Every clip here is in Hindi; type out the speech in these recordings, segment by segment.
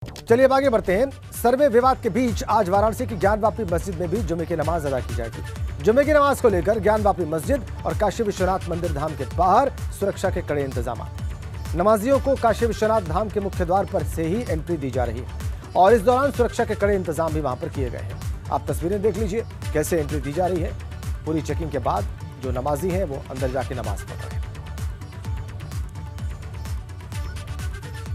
चलिए अब आगे बढ़ते हैं। सर्वे विवाद के बीच आज वाराणसी की ज्ञानवापी मस्जिद में भी जुमे की नमाज अदा की जाएगी। जुमे की नमाज को लेकर ज्ञानवापी मस्जिद और काशी विश्वनाथ मंदिर धाम के बाहर सुरक्षा के कड़े इंतजाम। नमाजियों को काशी विश्वनाथ धाम के मुख्य द्वार पर से ही एंट्री दी जा रही है और इस दौरान सुरक्षा के कड़े इंतजाम भी वहां पर किए गए हैं। आप तस्वीरें देख लीजिए कैसे एंट्री दी जा रही है। पूरी चेकिंग के बाद जो नमाजी हैं वो अंदर जाके नमाज पढ़ रहे हैं।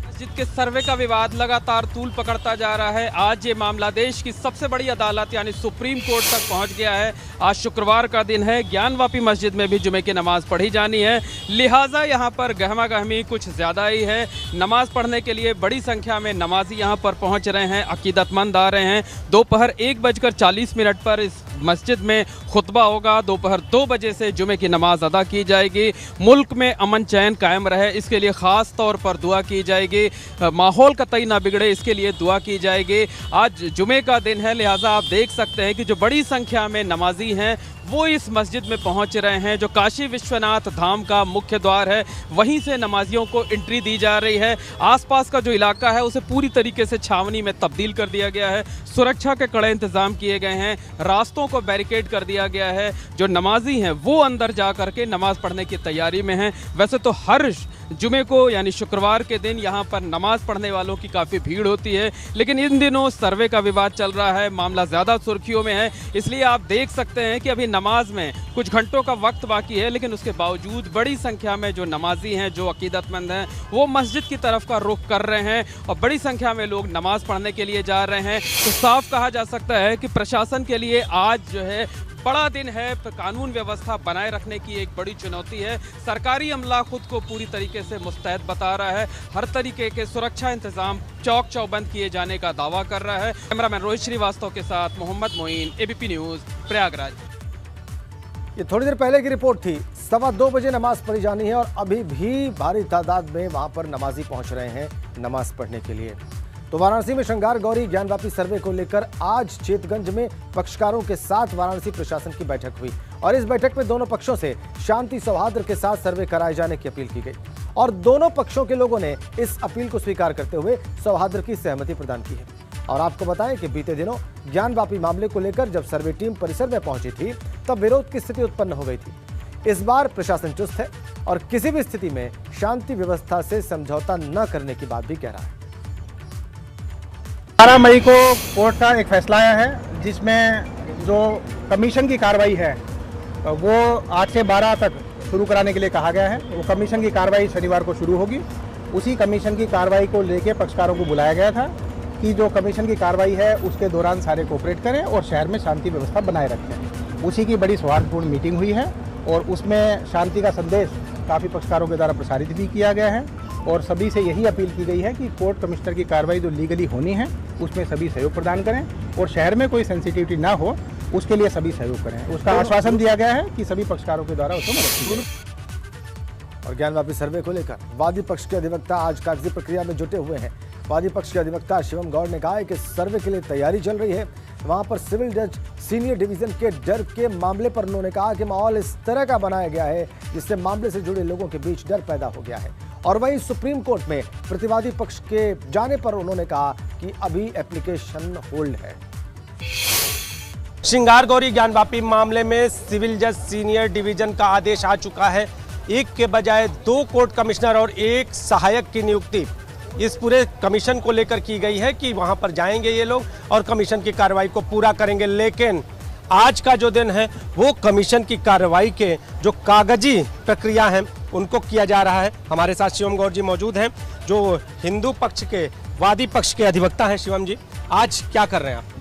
मस्जिद के सर्वे का विवाद लगातार तूल पकड़ता जा रहा है। आज ये मामला देश की सबसे बड़ी अदालत यानी सुप्रीम कोर्ट तक पहुंच गया है। आज शुक्रवार का दिन है, ज्ञानवापी मस्जिद में भी जुमे की नमाज पढ़ी जानी है, लिहाजा यहां पर गहमा गहमी कुछ ज़्यादा ही है। नमाज पढ़ने के लिए बड़ी संख्या में नमाजी यहां पर पहुंच रहे हैं, अकीदतमंद आ रहे हैं। दोपहर 1:40 पर इस मस्जिद में खुतबा होगा। दोपहर 2 बजे से जुमे की नमाज अदा की जाएगी। मुल्क में अमन चैन कायम रहे, इसके लिए ख़ास तौर पर दुआ की जाएगी। माहौल कतई ना बिगड़े, इसके लिए दुआ की जाएगी। आज जुमे का दिन है, लिहाजा आप देख सकते हैं कि जो बड़ी संख्या में नमाजी हैं वो इस मस्जिद में पहुंच रहे हैं। जो काशी विश्वनाथ धाम का मुख्य द्वार है वहीं से नमाजियों को एंट्री दी जा रही है। आसपास का जो इलाका है उसे पूरी तरीके से छावनी में तब्दील कर दिया गया है। सुरक्षा के कड़े इंतजाम किए गए हैं, रास्तों को बैरिकेड कर दिया गया है। जो नमाजी हैं वो अंदर जा करके नमाज पढ़ने की तैयारी में हैं। वैसे तो हर जुमे को यानी शुक्रवार के दिन यहाँ पर नमाज पढ़ने वालों की काफ़ी भीड़ होती है, लेकिन इन दिनों सर्वे का विवाद चल रहा है, मामला ज़्यादा सुर्खियों में है। इसलिए आप देख सकते हैं कि अभी नमाज में कुछ घंटों का वक्त बाकी है, लेकिन उसके बावजूद बड़ी संख्या में जो नमाजी हैं, जो अकीदतमंद हैं, वो मस्जिद की तरफ का रुख कर रहे हैं और बड़ी संख्या में लोग नमाज पढ़ने के लिए जा रहे हैं। तो साफ कहा जा सकता है कि प्रशासन के लिए आज जो है बड़ा दिन है। कानून व्यवस्था बनाए रखने की एक बड़ी चुनौती है। सरकारी अमला खुद को पूरी तरीके से मुस्तैद बता रहा है। हर तरीके के सुरक्षा इंतजाम चौक चौबंद किए जाने का दावा कर रहा है। कैमरामैन रोहित श्रीवास्तव के साथ मोहम्मद मोइन, एबीपी न्यूज़, प्रयागराज। ये थोड़ी देर पहले की रिपोर्ट थी। 2:15 बजे नमाज पढ़ी जानी है और अभी भी भारी तादाद में वहां पर नमाजी पहुंच रहे हैं नमाज पढ़ने के लिए। तो वाराणसी में श्रृंगार गौरी ज्ञानवापी सर्वे को लेकर आज चेतगंज में पक्षकारों के साथ वाराणसी प्रशासन की बैठक हुई और इस बैठक में दोनों पक्षों से शांति सौहार्द के साथ सर्वे कराए जाने की अपील की गई और दोनों पक्षों के लोगों ने इस अपील को स्वीकार करते हुए सौहार्द की सहमति प्रदान की है। और आपको बताएं कि बीते दिनों ज्ञानवापी मामले को लेकर जब सर्वे टीम परिसर में पहुंची थी तब विरोध की स्थिति उत्पन्न हो गई थी। इस बार प्रशासन चुस्त है और किसी भी स्थिति में शांति व्यवस्था से समझौता न करने की बात भी कह रहा है। 12 मई को कोर्ट का एक फैसला आया है जिसमें जो कमीशन की कार्रवाई है वो 8 से 12 तक शुरू कराने के लिए कहा गया है। वो कमीशन की कार्रवाई शनिवार को शुरू होगी। उसी कमीशन की कार्रवाई को लेकर पक्षकारों को बुलाया गया था कि जो कमीशन की कार्रवाई है उसके दौरान सारे कोऑपरेट करें और शहर में शांति व्यवस्था बनाए रखें। उसी की बड़ी सौहार्दपूर्ण मीटिंग हुई है और उसमें शांति का संदेश काफ़ी पक्षकारों के द्वारा प्रसारित भी किया गया है और सभी से यही अपील की गई है कि कोर्ट कमिश्नर की कार्रवाई जो लीगली होनी है उसमें सभी सहयोग प्रदान करें और शहर में कोई सेंसिटिविटी ना हो उसके लिए सभी सहयोग करें। उसका आश्वासन दिया गया है कि सभी पक्षकारों के द्वारा उसको मदद की जाएगी। और ज्ञानवापी सर्वे को लेकर वादी पक्ष के अधिवक्ता आज कागजी प्रक्रिया में जुटे हुए हैं। वादी पक्ष के अधिवक्ता शिवम गौड़ ने कहा है कि सर्वे के लिए तैयारी चल रही है। वहां पर सिविल जज सीनियर डिवीजन के डर के मामले पर उन्होंने कहा कि माहौल इस तरह का बनाया गया है जिससे मामले से जुड़े लोगों के बीच डर पैदा हो गया है। और वहीं सुप्रीम कोर्ट में प्रतिवादी पक्ष के जाने पर उन्होंने कहा कि अभी एप्लीकेशन होल्ड है। श्रृंगार गौरी ज्ञानवापी मामले में सिविल जज सीनियर डिवीजन का आदेश आ चुका है। एक के बजाय 2 कोर्ट कमिश्नर और 1 सहायक की नियुक्ति इस पूरे कमीशन को लेकर की गई है कि वहां पर जाएंगे ये लोग और कमीशन की कार्रवाई को पूरा करेंगे। लेकिन आज का जो दिन है वो कमीशन की कार्रवाई के जो कागजी प्रक्रिया है उनको किया जा रहा है। हमारे साथ शिवम गौड़ जी मौजूद हैं जो हिंदू पक्ष के वादी पक्ष के अधिवक्ता हैं। शिवम जी, आज क्या कर रहे हैं आप?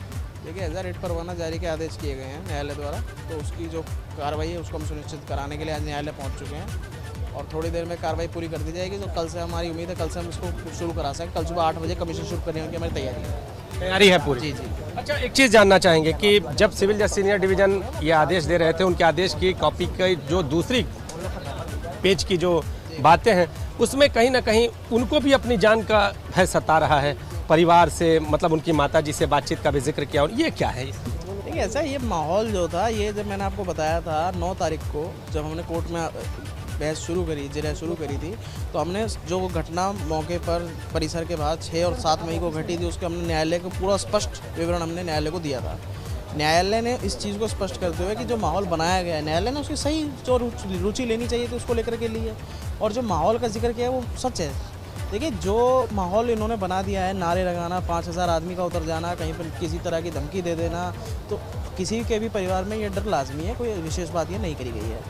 देखिए, एज रेट परवाना जारी के आदेश किए गए हैं न्यायालय द्वारा, तो उसकी जो कार्रवाई है उसको हम सुनिश्चित कराने के लिए आज न्यायालय पहुंच चुके हैं और थोड़ी देर में कार्रवाई पूरी कर दी जाएगी। तो कल से हमारी उम्मीद है कल से हम इसको शुरू करा सकें। कल सुबह 8 बजे कमीशन शुरू करने की हमारी तैयारी है पूरी। जी। अच्छा, एक चीज़ जानना चाहेंगे कि जब सिविल जज सीनियर डिवीजन ये आदेश दे रहे थे, उनके आदेश की कॉपी की जो दूसरी पेज की जो बातें हैं उसमें कहीं ना कहीं उनको भी अपनी जान का भय सता रहा है। परिवार से, मतलब उनकी माताजी से बातचीत का भी जिक्र किया। और ये क्या है? देखिए, ऐसा ये माहौल जो था, ये जब मैंने आपको बताया था 9 तारीख को जब हमने कोर्ट में बहस शुरू करी, जिरह शुरू करी थी, तो हमने जो घटना मौके पर परिसर के बाद 6 और 7 मई को घटी थी उसके हमने न्यायालय को पूरा स्पष्ट विवरण हमने न्यायालय को दिया था। न्यायालय ने इस चीज़ को स्पष्ट करते हुए कि जो माहौल बनाया गया है, न्यायालय ने उसकी सही जो रुचि लेनी चाहिए थी उसको लेकर के लिए, और जो माहौल का जिक्र किया है वो सच है। देखिए, जो माहौल इन्होंने बना दिया है, नारे लगाना, 5000 आदमी का उतर जाना, कहीं पर किसी तरह की धमकी दे देना, तो किसी के भी परिवार में ये डर लाजमी है, कोई विशेष बात ये नहीं करी गई है।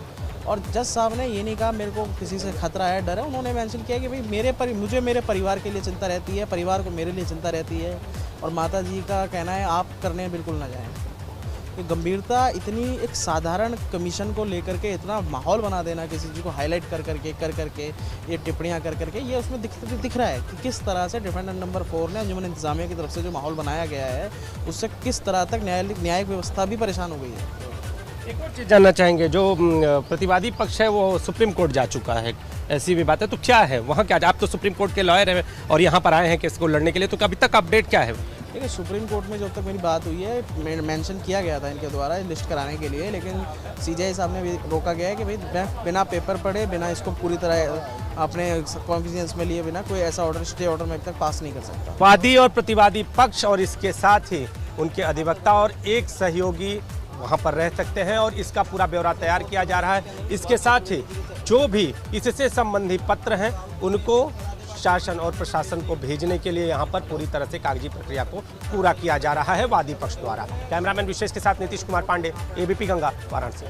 और जज साहब ने ये नहीं कहा मेरे को किसी से खतरा है, डर है, उन्होंने मेंशन किया कि भाई मुझे मेरे परिवार के लिए चिंता रहती है, परिवार को मेरे लिए चिंता रहती है, और माता जी का कहना है आप करने बिल्कुल ना जाएँ। कि गंभीरता इतनी, एक साधारण कमीशन को लेकर के इतना माहौल बना देना, किसी चीज़ को हाईलाइट कर करके ये टिप्पणियां कर करके, ये उसमें दिख रहा है कि किस तरह से डिफेंडेंट नंबर 4 ने अंजुमन इंतजामिया की तरफ से जो माहौल बनाया गया है उससे किस तरह तक न्यायिक व्यवस्था भी परेशान हो गई है। एक और चीज़ जानना चाहेंगे, जो प्रतिवादी पक्ष है वो सुप्रीम कोर्ट जा चुका है, ऐसी भी बात है, तो क्या है वहाँ, क्या आप तो सुप्रीम कोर्ट के लॉयर हैं और यहाँ पर आए हैं केस को लड़ने के लिए, तो अभी तक अपडेट क्या है? देखिए, सुप्रीम कोर्ट में जब तक मेरी बात हुई है मेंशन किया गया था इनके द्वारा लिस्ट कराने के लिए, लेकिन सीजीआई साहब ने भी रोका गया है कि भाई बिना पेपर पढ़े, बिना इसको पूरी तरह अपने कॉन्फिडेंस में लिए बिना कोई ऐसा ऑर्डर, स्टे ऑर्डर में अब तक पास नहीं कर सकता। वादी और प्रतिवादी पक्ष और इसके साथ ही उनके अधिवक्ता और एक सहयोगी वहाँ पर रह सकते हैं और इसका पूरा ब्यौरा तैयार किया जा रहा है। इसके साथ ही जो भी इससे संबंधित पत्र हैं उनको शासन और प्रशासन को भेजने के लिए यहाँ पर पूरी तरह से कागजी प्रक्रिया को पूरा किया जा रहा है वादी पक्ष द्वारा। कैमरामैन विशेष के साथ नीतीश कुमार पांडे, एबीपी गंगा, वाराणसी।